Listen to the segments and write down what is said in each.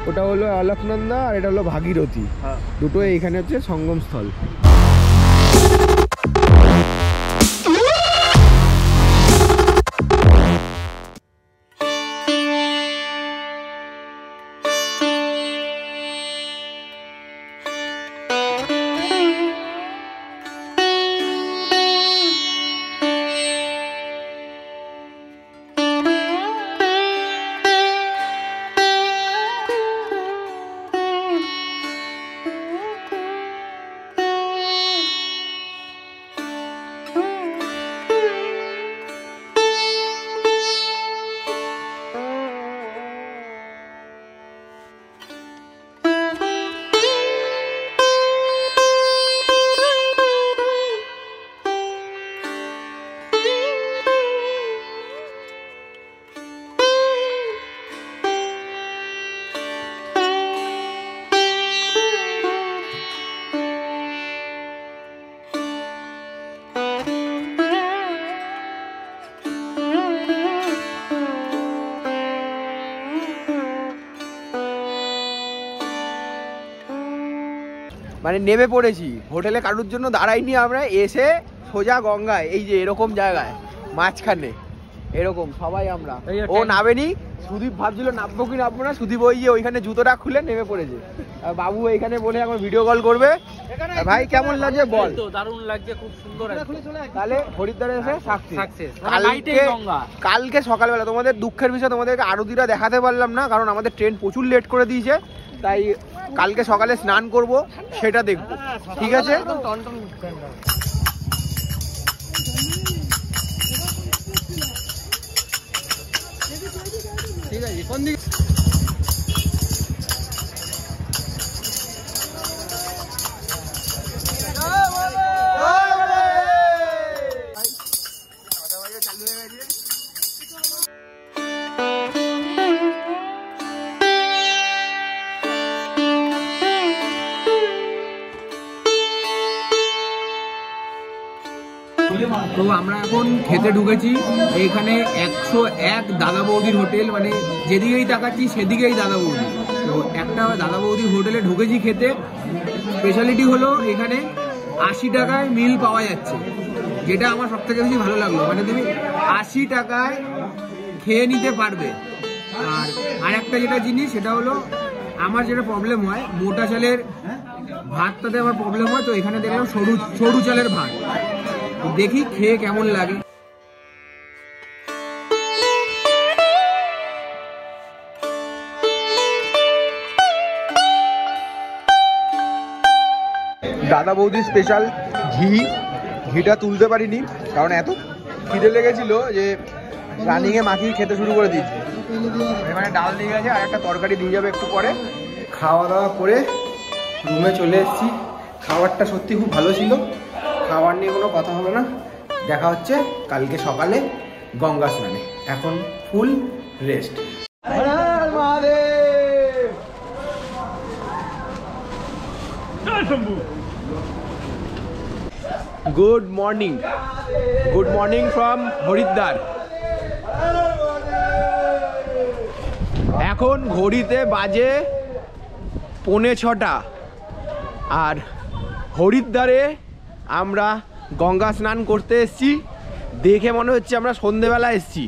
ওটা হলো অলকনন্দা আর এটা হলো ভাগীরথী, দুটো এইখানে হচ্ছে সঙ্গম স্থল। মানে নেমে পড়েছি, হোটেলে কারোর জন্য দাঁড়াইনি আমরা, এসে সোজা গঙ্গায়, এই যে এরকম জায়গায় মাঝখানে এরকম সবাই আমরা। ও নামেনি, সুদীপ ভাবছিল নামবো কি নামবো না, সুদীপ ওই যে ওইখানে জুতোটা খুলে নেমে পড়েছে। বাবু এইখানে বলে এখন ভিডিও কল করবে। ভাই কেমন লাগছে বল? দারুণ লাগছে, খুব সুন্দর। তাহলে হরিদ্বারে এসে সাকসেস। কালকে সকালবেলা তোমাদের দুঃখের বিষয়, তোমাদেরকে আরতিটা দেখাতে পারলাম না, কারণ আমাদের ট্রেন প্রচুর লেট করে দিয়েছে, তাই কালকে সকালে স্নান করব, সেটা দেখবো। ঠিক আছে, ঠিক আছে। কোন দিকে? তো আমরা এখন খেতে ঢুকেছি, এইখানে 101 দাদা বৌদির হোটেল, মানে যেদিকেই তাকাচ্ছি সেদিকেই দাদা বৌদি। তো একটা দাদা বৌদির হোটেলে ঢুকেছি খেতে। স্পেশালিটি হলো এখানে 80 টাকায় মিল পাওয়া যাচ্ছে, যেটা আমার সব থেকে বেশি ভালো লাগলো। মানে তুমি 80 টাকায় খেয়ে নিতে পারবে। আর একটা যেটা জিনিস, সেটা হলো আমার যেটা প্রবলেম হয়, মোটা চালের ভাতটাতে আমার প্রবলেম হয়, তো এখানে দেখলাম সরু চালের ভাত। দেখি খেয়ে কেমন লাগে। দাদা বৌদি স্পেশাল ঘিটা তুলতে পারিনি, কারণ এত খিদে লেগেছিল যে রানিংয়ে মাখিয়ে খেতে শুরু করে দিয়েছি। এখানে ডাল দিয়ে গেছে আর একটা তরকারি দিয়ে যাবে একটু পরে। খাওয়া দাওয়া করে রুমে চলে এসেছি। খাবারটা সত্যি খুব ভালো ছিল, খাবার নিয়ে কোনো কথা হবে না। দেখা হচ্ছে কালকে সকালে গঙ্গা স্নানে। এখন full rest. Good morning from Haridwar. এখন ঘড়িতে বাজে 5:45 আর হরিদ্বারে আমরা গঙ্গা স্নান করতে এসেছি। দেখে মনে হচ্ছে আমরা সন্ধেবেলা এসেছি।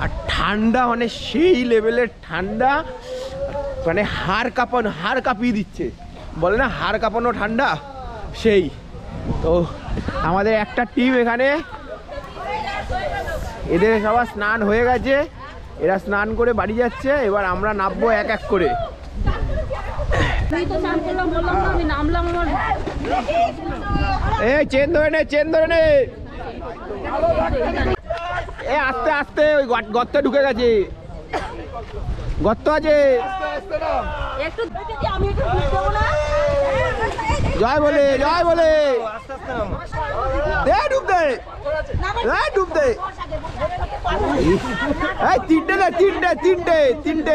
আর ঠান্ডা, মানে সেই লেভেলের ঠান্ডা, মানে হাড় কাঁপিয়ে দিচ্ছে, বলে না হাড় কাঁপানো ঠান্ডা, সেই। তো আমাদের একটা টিম এখানে, এদের সবার স্নান হয়ে গেছে, এরা স্নান করে বাড়ি যাচ্ছে। এবার আমরা নামবো এক এক করে। চেন ধরে নে। এ আস্তে আস্তে, ওই গর্তে ঢুকে গেছে, গর্ত আছে। জয় বলে ডুব দে। তিনটে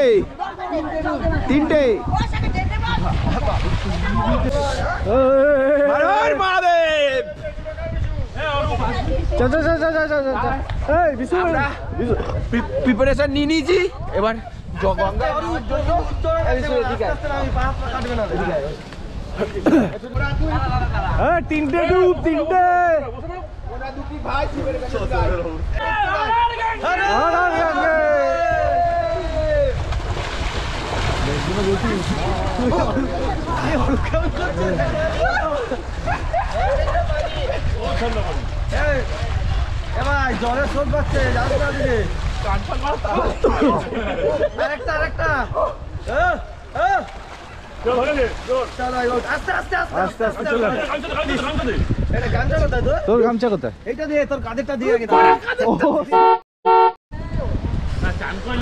প্রিপারেশন নিয়ে নিয়েছি, এবার তিনটে ডুব, তিনটে জলের স্রোত পাচ্ছে, আরেকটা আরেকটা তোর গামছা কোথায়? এইটা দিয়ে তোর কাঁধেরটা দিয়ে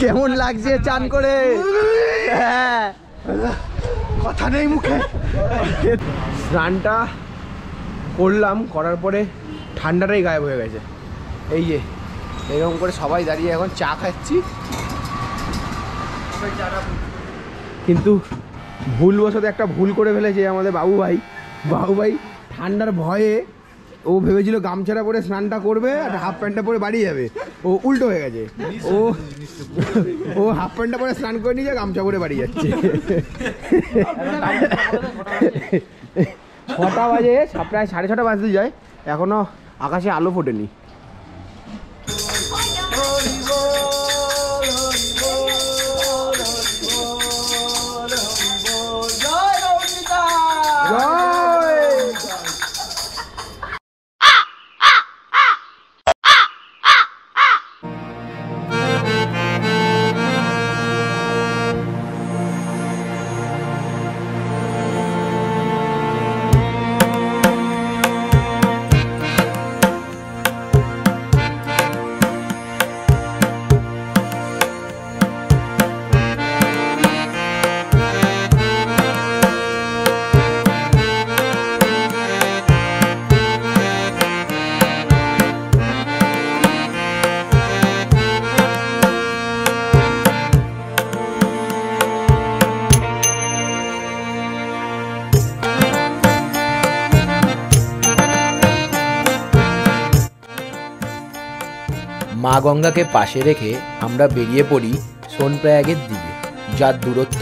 কেমন লাগছে চান করে? কথা নেই মুখে। স্নানটা করলাম, করার পরে ঠান্ডাটাই গায়েব হয়ে গেছে। এই যে এরকম করে সবাই দাঁড়িয়ে এখন চা খাচ্ছি, কিন্তু ভুলবশত একটা ভুল করে ফেলেছে আমাদের বাবু ভাই ঠান্ডার ভয়ে ও ভেবেছিল গামছাটা পরে স্নানটা করবে আর হাফ প্যান্টটা পরে বাড়ি যাবে। ও উল্টো হয়ে গেছে, ও হাফ প্যান্টটা পরে স্নান করে নিয়ে যায়, গামছা পরে বাড়ি যাচ্ছে। 6টা বাজে, প্রায় 6:30 বাজতে যায়, এখনো আকাশে আলো ফোটেনি। মা গঙ্গাকে পাশে রেখে আমরা বেরিয়ে পড়ি সোনপ্রয়াগের দিকে, যার দূরত্ব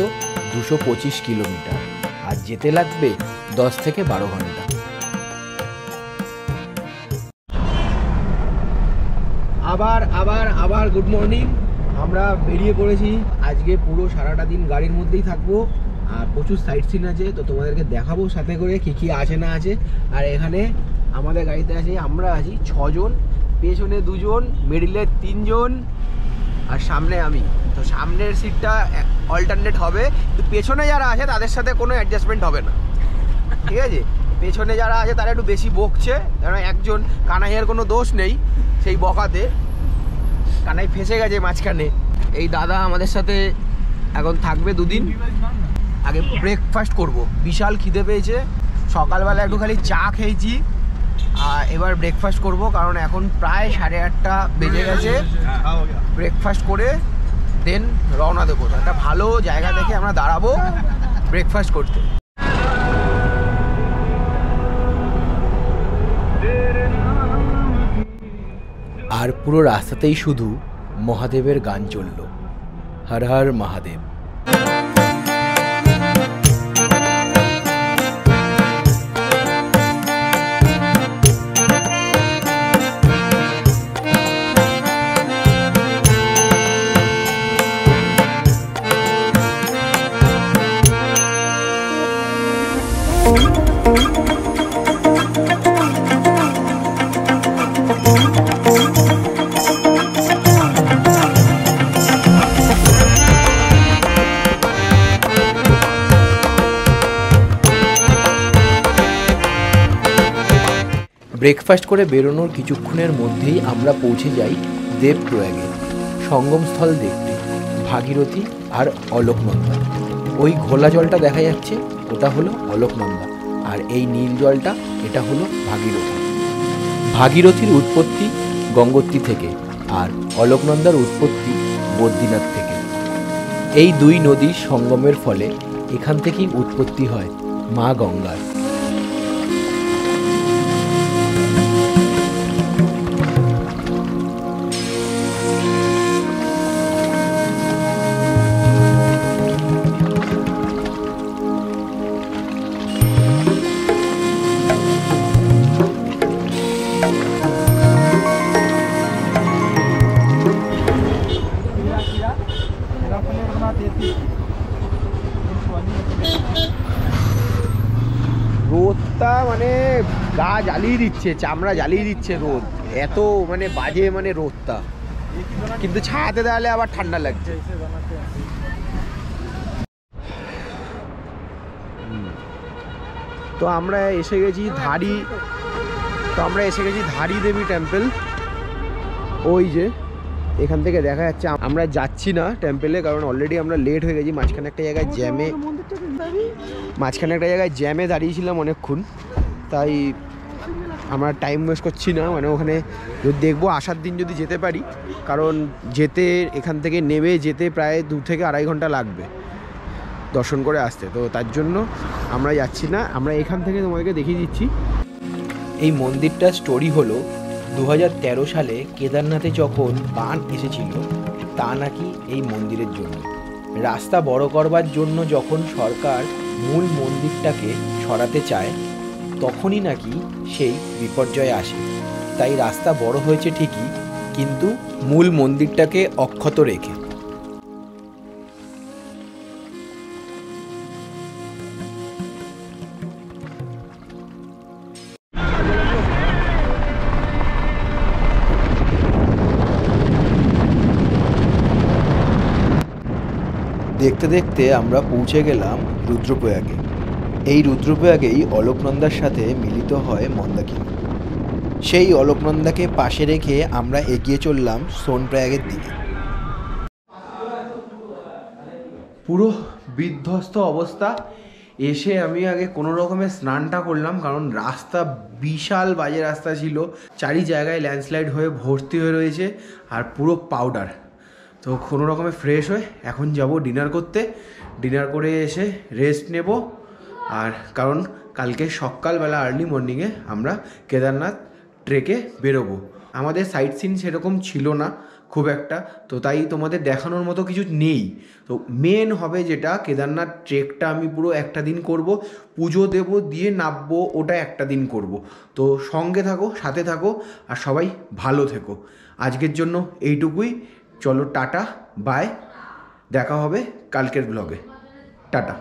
225 কিলোমিটার আর যেতে লাগবে 10 থেকে 12 ঘন্টা। আবার গুড মর্নিং। আমরা বেরিয়ে পড়েছি, আজকে পুরো সারাটা দিন গাড়ির মধ্যেই থাকবো আর প্রচুর সাইট সিন আছে, তো তোমাদেরকে দেখাবো সাথে করে কি কি আছে না আছে। আর এখানে আমাদের গাড়িতে আছে, আমরা আছি 6 জন, পেছনে 2 জন, মিডিলে 3 জন আর সামনে আমি। তো সামনের সিটটা অল্টারনেট হবে, কিন্তু পেছনে যারা আছে তাদের সাথে কোনো অ্যাডজাস্টমেন্ট হবে না, ঠিক আছে? পেছনে যারা আছে তারা একটু বেশি বকছে, কারণ একজন কানাইয়ের কোনো দোষ নেই, সেই বকাতে কানাই ফেসে গেছে মাঝখানে। এই দাদা আমাদের সাথে এখন থাকবে 2 দিন। আগে ব্রেকফাস্ট করব, বিশাল খিদে পেয়েছে, সকালবেলা একটু খালি চা খেয়েছি, আর এবার ব্রেকফাস্ট করব, কারণ এখন প্রায় 8:30 বেজে গেছে। ব্রেকফাস্ট করে দেন রওনা দেবো, একটা ভালো জায়গা দেখে আমরা দাঁড়াবো ব্রেকফাস্ট করতে। আর পুরো রাস্তাতেই শুধু মহাদেবের গান চলল, হর হর মহাদেব। ব্রেকফাস্ট করে বেরোনোর কিছুক্ষণের মধ্যেই আমরা পৌঁছে যাই দেবপ্রয়াগে, সঙ্গমস্থল দেখতে, ভাগীরথী আর অলকনন্দা। ওই ঘোলা জলটা দেখা যাচ্ছে ওটা হলো অলকনন্দা, আর এই নীল জলটা এটা হলো ভাগীরথী। ভাগীরথীর উৎপত্তি গঙ্গোত্রী থেকে আর অলকনন্দার উৎপত্তি বদ্রীনাথ থেকে। এই 2 নদীর সঙ্গমের ফলে এখান থেকেই উৎপত্তি হয় মা গঙ্গার। রোদটা মানে গা জ্বালিয়ে দিচ্ছে, চামড়া জ্বালিয়ে দিচ্ছে রোদ, এত মানে বাজে মানে রোদটা, কিন্তু ছায়াতে দাঁড়ালে আবার ঠান্ডা লাগছে। তো আমরা এসে গেছি ধারি দেবী টেম্পল। ওই যে এখান থেকে দেখা যাচ্ছে। আমরা যাচ্ছি না টেম্পলে, কারণ অলরেডি আমরা লেট হয়ে গেছি। মাঝখানে একটা জায়গায় জ্যামে দাঁড়িয়েছিলাম অনেকক্ষণ, তাই আমরা টাইম ওয়েস্ট করছি না। মানে ওখানে যদি দেখবো আসার দিন যদি যেতে পারি, কারণ যেতে এখান থেকে নেমে যেতে প্রায় 2 থেকে 2.5 ঘন্টা লাগবে দর্শন করে আসতে। তো তার জন্য আমরা যাচ্ছি না। আমরা এখান থেকে তোমাদেরকে দেখিয়ে দিচ্ছি। এই মন্দিরটার স্টোরি হলো 2013 সালে কেদারনাথে যখন বান এসেছিল, তা নাকি এই মন্দিরের জন্য। রাস্তা বড় করবার জন্য যখন সরকার মূল মন্দিরটাকে সরাতে চায়, তখনই নাকি সেই বিপর্যয় আসে। তাই রাস্তা বড় হয়েছে ঠিকই, কিন্তু মূল মন্দিরটাকে অক্ষত রেখে। দেখতে দেখতে আমরা পৌঁছে গেলাম রুদ্রপ্রয়াগে। এই রুদ্রপ্রয়াগেই অলোকনন্দার সাথে মিলিত হয় মন্দাকিনী। সেই অলোকনন্দাকে পাশে রেখে আমরা এগিয়ে চললাম সোনপ্রয়াগের দিকে। পুরো বিধ্বস্ত অবস্থা। এসে আমি আগে কোনো রকমের স্নানটা করলাম, কারণ রাস্তা বিশাল বাজে রাস্তা ছিল, চারি জায়গায় ল্যান্ডস্লাইড হয়ে ভর্তি হয়ে রয়েছে, আর পুরো পাউডার। তো কোনো রকমে ফ্রেশ হয়ে এখন যাব ডিনার করতে। ডিনার করে এসে রেস্ট নেব, আর কারণ কালকে সকালবেলা আর্লি মর্নিংয়ে আমরা কেদারনাথ ট্রেকে বেরোবো। আমাদের সাইট সিন সেরকম ছিল না খুব একটা, তো তাই তোমাদের দেখানোর মতো কিছু নেই। তো মেন হবে যেটা, কেদারনাথ ট্রেকটা আমি পুরো একটা দিন করব, পুজো দেব, দিয়ে নামবো, ওটা একটা দিন করব। তো সঙ্গে থাকো, সাথে থাকো, আর সবাই ভালো থেকো। আজকের জন্য এইটুকুই। চলো টাটা, বাই, দেখা হবে কালকের ব্লগে। টাটা।